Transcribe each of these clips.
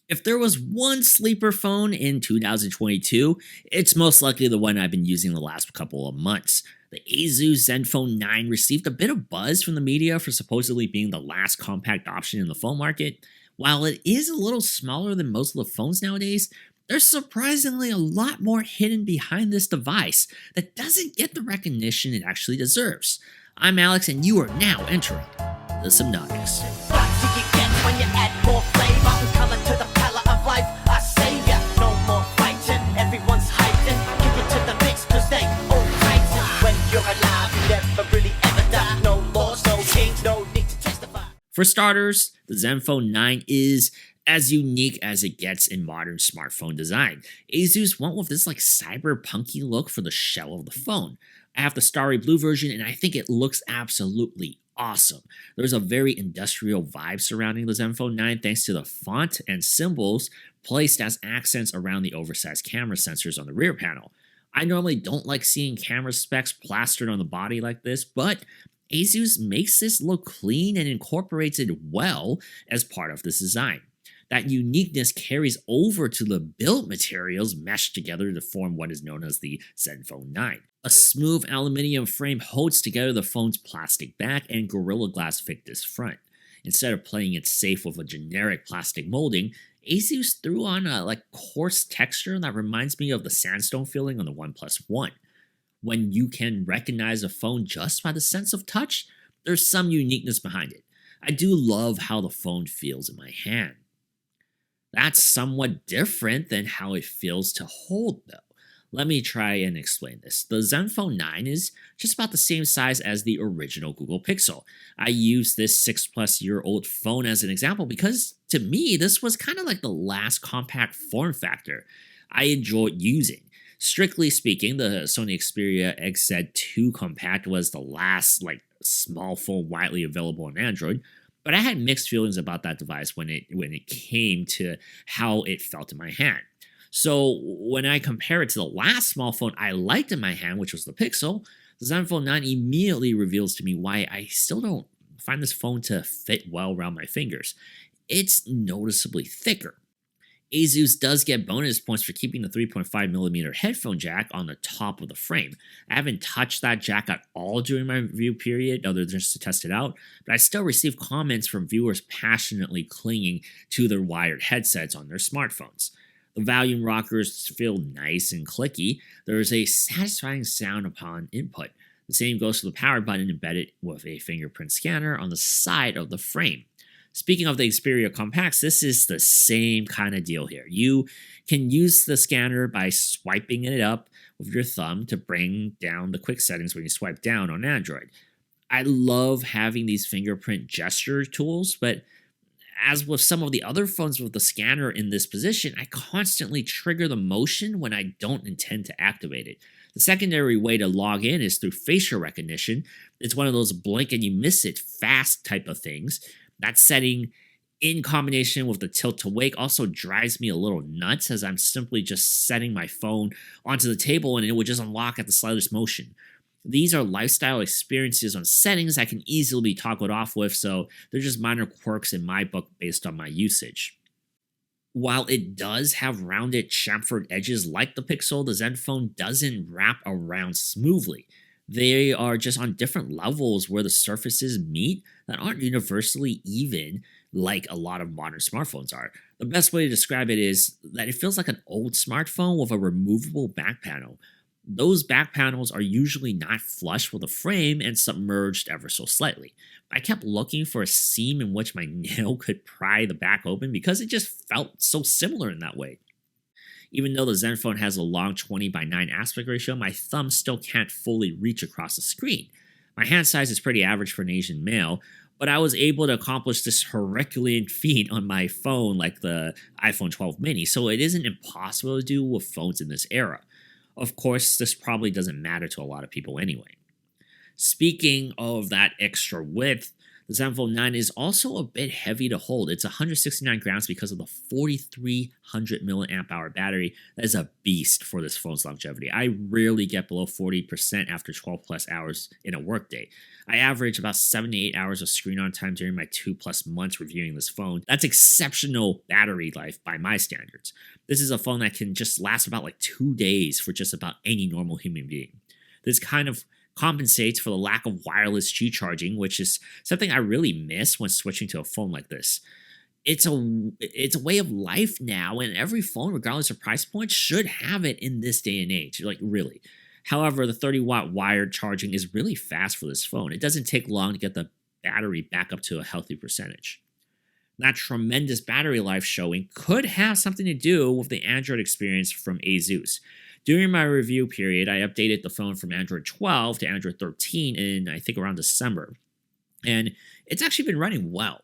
If there was one sleeper phone in 2022, it's most likely the one I've been using the last couple of months. The Asus Zenfone 9 received a bit of buzz from the media for supposedly being the last compact option in the phone market. While it is a little smaller than most of the phones nowadays, there's surprisingly a lot more hidden behind this device that doesn't get the recognition it actually deserves. I'm Alex, and you are now entering the Sypnotix. What do you get when you add more flavor? I'm coming to the palate of life. I say ya, no more fighting. Everyone's hyping. Kick it to the mix, cause they all fighting. When you're alive, you never really ever die. No laws, no kings, no need to testify. For starters, the Zenfone 9 is as unique as it gets in modern smartphone design. Asus went with this cyberpunky look for the shell of the phone. I have the starry blue version, and I think it looks absolutely awesome. There's a very industrial vibe surrounding the Zenfone 9 thanks to the font and symbols placed as accents around the oversized camera sensors on the rear panel. I normally don't like seeing camera specs plastered on the body like this, but Asus makes this look clean and incorporates it well as part of this design. That uniqueness carries over to the build materials meshed together to form what is known as the Zenfone 9. A smooth aluminum frame holds together the phone's plastic back and Gorilla Glass thickness front. Instead of playing it safe with a generic plastic molding, Asus threw on a coarse texture that reminds me of the sandstone feeling on the OnePlus One. When you can recognize a phone just by the sense of touch, there's some uniqueness behind it. I do love how the phone feels in my hand. That's somewhat different than how it feels to hold, though. Let me try and explain this. The Zenfone 9 is just about the same size as the original Google Pixel. I use this 6-plus-year-old phone as an example because, to me, this was kind of like the last compact form factor I enjoyed using. Strictly speaking, the Sony Xperia XZ2 Compact was the last small phone widely available on Android. But I had mixed feelings about that device when it came to how it felt in my hand. So when I compare it to the last small phone I liked in my hand, which was the Pixel, the Zenfone 9 immediately reveals to me why I still don't find this phone to fit well around my fingers. It's noticeably thicker. Asus does get bonus points for keeping the 3.5mm headphone jack on the top of the frame. I haven't touched that jack at all during my review period, other than just to test it out, but I still receive comments from viewers passionately clinging to their wired headsets on their smartphones. The volume rockers feel nice and clicky. There is a satisfying sound upon input. The same goes for the power button embedded with a fingerprint scanner on the side of the frame. Speaking of the Xperia Compacts, this is the same kind of deal here. You can use the scanner by swiping it up with your thumb to bring down the quick settings when you swipe down on Android. I love having these fingerprint gesture tools, but as with some of the other phones with the scanner in this position, I constantly trigger the motion when I don't intend to activate it. The secondary way to log in is through facial recognition. It's one of those blink and you miss it fast type of things. That setting, in combination with the tilt to wake, also drives me a little nuts as I'm simply just setting my phone onto the table and it would just unlock at the slightest motion. These are lifestyle experiences on settings I can easily be toggled off with, so they're just minor quirks in my book based on my usage. While it does have rounded chamfered edges like the Pixel, the Zenfone doesn't wrap around smoothly. They are just on different levels where the surfaces meet that aren't universally even like a lot of modern smartphones are. The best way to describe it is that it feels like an old smartphone with a removable back panel. Those back panels are usually not flush with the frame and submerged ever so slightly. I kept looking for a seam in which my nail could pry the back open because it just felt so similar in that way. Even though the Zenfone has a long 20:9 aspect ratio, my thumb still can't fully reach across the screen. My hand size is pretty average for an Asian male, but I was able to accomplish this Herculean feat on my phone like the iPhone 12 mini, so it isn't impossible to do with phones in this era. Of course, this probably doesn't matter to a lot of people anyway. Speaking of that extra width, The Zenfone 9 is also a bit heavy to hold. It's 169 grams because of the 4300 milliamp hour battery. That is a beast for this phone's longevity. I rarely get below 40% after 12 plus hours in a workday. I average about 7 to 8 hours of screen on time during my 2+ months reviewing this phone. That's exceptional battery life by my standards. This is a phone that can just last about like 2 days for just about any normal human being. This kind of compensates for the lack of wireless Qi charging, which is something I really miss when switching to a phone like this. It's a way of life now, and every phone, regardless of price point, should have it in this day and age, like really. However, the 30-watt wired charging is really fast for this phone. It doesn't take long to get the battery back up to a healthy percentage. That tremendous battery life showing could have something to do with the Android experience from Asus. During my review period, I updated the phone from Android 12 to Android 13 in, I think, around December. And it's actually been running well.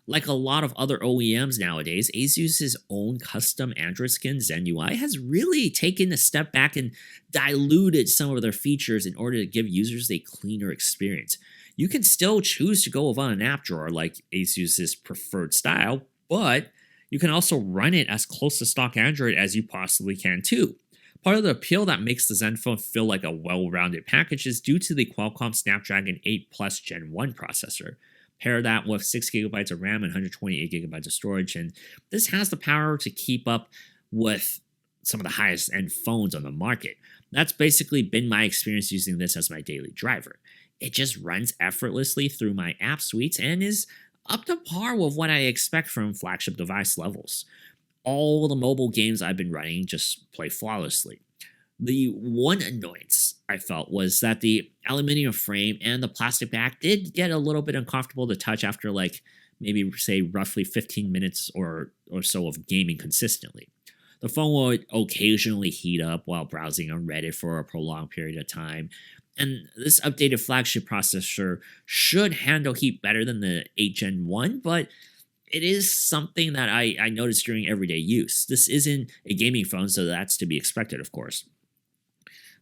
Like a lot of other OEMs nowadays, Asus's own custom Android skin, Zen UI, has really taken a step back and diluted some of their features in order to give users a cleaner experience. You can still choose to go with an app drawer like Asus's preferred style, but you can also run it as close to stock Android as you possibly can too. Part of the appeal that makes the Zenfone feel like a well-rounded package is due to the Qualcomm Snapdragon 8 Plus Gen 1 processor. Pair that with 6GB of RAM and 128GB of storage, and this has the power to keep up with some of the highest end phones on the market. That's basically been my experience using this as my daily driver. It just runs effortlessly through my app suites and is up to par with what I expect from flagship device levels. All the mobile games I've been running just play flawlessly. The one annoyance I felt was that the aluminum frame and the plastic back did get a little bit uncomfortable to touch after maybe say roughly 15 minutes or so of gaming consistently. The phone would occasionally heat up while browsing on Reddit for a prolonged period of time, and this updated flagship processor should handle heat better than the 8 Gen 1, but it is something that I noticed during everyday use. This isn't a gaming phone, so that's to be expected, of course.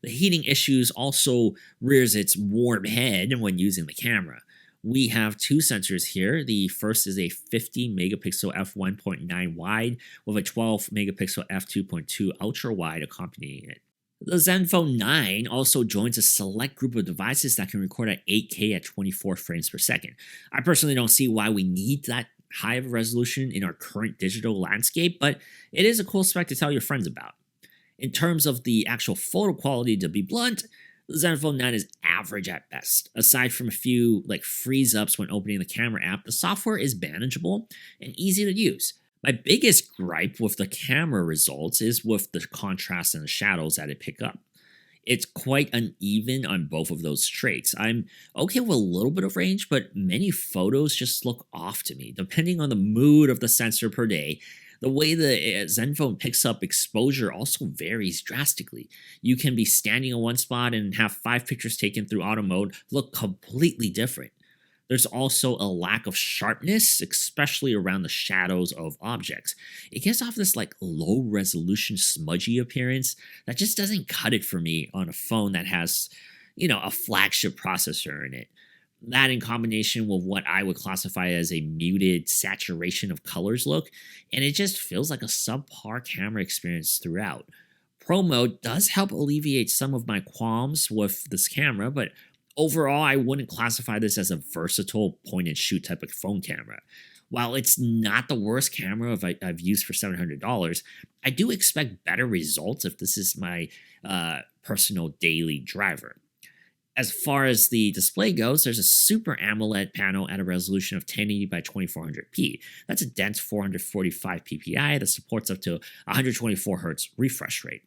The heating issues also rears its warm head when using the camera. We have two sensors here. The first is a 50 megapixel f1.9 wide with a 12 megapixel f2.2 ultra wide accompanying it. The Zenfone 9 also joins a select group of devices that can record at 8K at 24 frames per second. I personally don't see why we need that high of a resolution in our current digital landscape, but it is a cool spec to tell your friends about. In terms of the actual photo quality, to be blunt, the Zenfone 9 is average at best. Aside from a few freeze-ups when opening the camera app, the software is manageable and easy to use. My biggest gripe with the camera results is with the contrast and the shadows that it pick up. It's quite uneven on both of those traits. I'm okay with a little bit of range, but many photos just look off to me. Depending on the mood of the sensor per day, the way the Zenfone picks up exposure also varies drastically. You can be standing in one spot and have 5 pictures taken through auto mode look completely different. There's also a lack of sharpness, especially around the shadows of objects. It gives off this low resolution smudgy appearance that just doesn't cut it for me on a phone that has, a flagship processor in it. That in combination with what I would classify as a muted saturation of colors look, and it just feels like a subpar camera experience throughout. Pro mode does help alleviate some of my qualms with this camera, but overall, I wouldn't classify this as a versatile point-and-shoot type of phone camera. While it's not the worst camera I've used for $700, I do expect better results if this is my personal daily driver. As far as the display goes, there's a Super AMOLED panel at a resolution of 1080 by 2400p. That's a dense 445 ppi that supports up to 124 Hz refresh rate.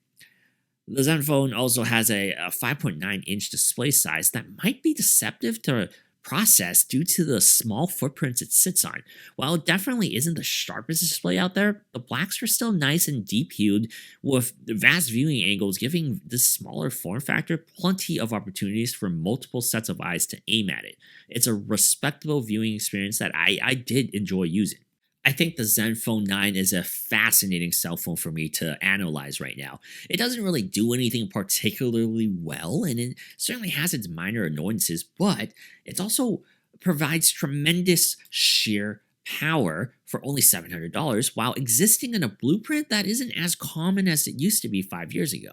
The Zenfone also has a 5.9-inch display size that might be deceptive to process due to the small footprints it sits on. While it definitely isn't the sharpest display out there, the blacks are still nice and deep-hued with vast viewing angles, giving this smaller form factor plenty of opportunities for multiple sets of eyes to aim at it. It's a respectable viewing experience that I did enjoy using. I think the Zenfone 9 is a fascinating cell phone for me to analyze right now. It doesn't really do anything particularly well, and it certainly has its minor annoyances, but it's also provides tremendous sheer power for only $700 while existing in a blueprint that isn't as common as it used to be 5 years ago.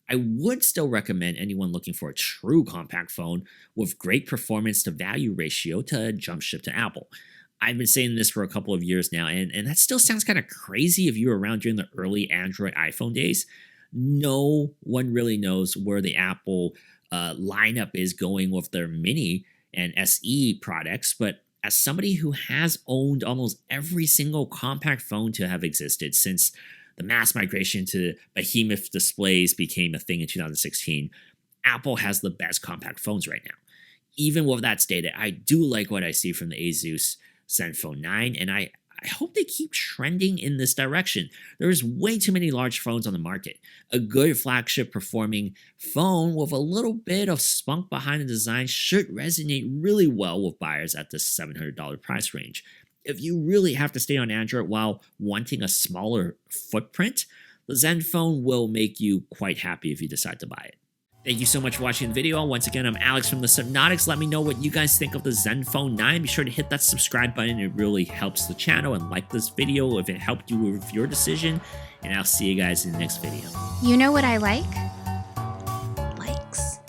I would still recommend anyone looking for a true compact phone with great performance to value ratio to jump ship to Apple. I've been saying this for a couple of years now, and that still sounds kind of crazy if you were around during the early Android iPhone days. No one really knows where the Apple lineup is going with their mini and SE products, but as somebody who has owned almost every single compact phone to have existed since the mass migration to behemoth displays became a thing in 2016, Apple has the best compact phones right now. Even with that stated, I do like what I see from the Asus Zenfone 9, and I hope they keep trending in this direction. There's way too many large phones on the market. A good flagship performing phone with a little bit of spunk behind the design should resonate really well with buyers at this $700 price range. If you really have to stay on Android while wanting a smaller footprint, the Zenfone will make you quite happy if you decide to buy it. Thank you so much for watching the video. Once again, I'm Alex from the Sypnotix. Let me know what you guys think of the Zenfone 9. Be sure to hit that subscribe button. It really helps the channel, and like this video if it helped you with your decision. And I'll see you guys in the next video. You know what I like? Likes.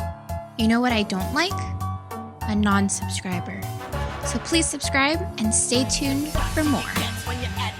You know what I don't like? A non-subscriber. So please subscribe and stay tuned for more. When you're at